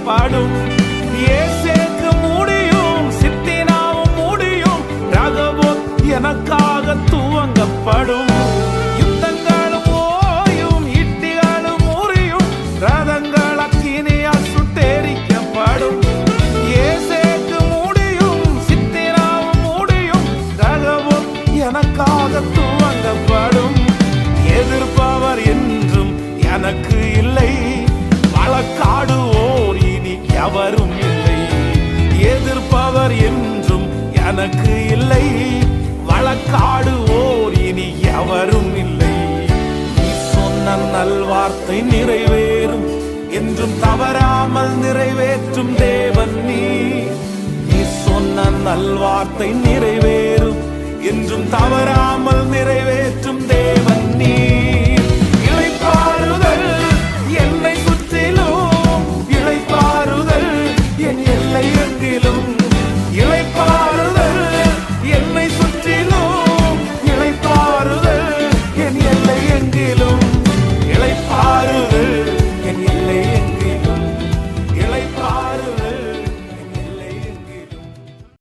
துவங்கப்படும். இயேசுவுக்கு முடியும், சித்தினாவும் முடியும். ரகபோத் எனக்காக துவங்கப்படும். யுத்தங்களும் ஓயும், இட்டிகளும் முறியும். ரதங்கள் அக்கினியால் சுட்டெரிக்கப்படும். இயேசுவுக்கு முடியும், சித்தினாவும் முடியும். ரகபோத் எனக்காக துவங்கப்படும். எதிர்ப்பவர் என்றும் எனக்கு இல்லை, வழக்காடுவோர் இனி எவரும் இல்லை. எதிர்ப்பவர் என்றும் எனக்கு இல்லை, வழக்காடுவோர் இனி எவரும் இல்லை. நீ சொன்ன நல்வார்த்தை நிறைவேறும், என்றும் தவறாமல் நிறைவேற்றும் தேவன் நீ. நீ சொன்ன நல்வார்த்தை நிறைவேறும், என்றும் தவறாமல் நிறைவேற்றும்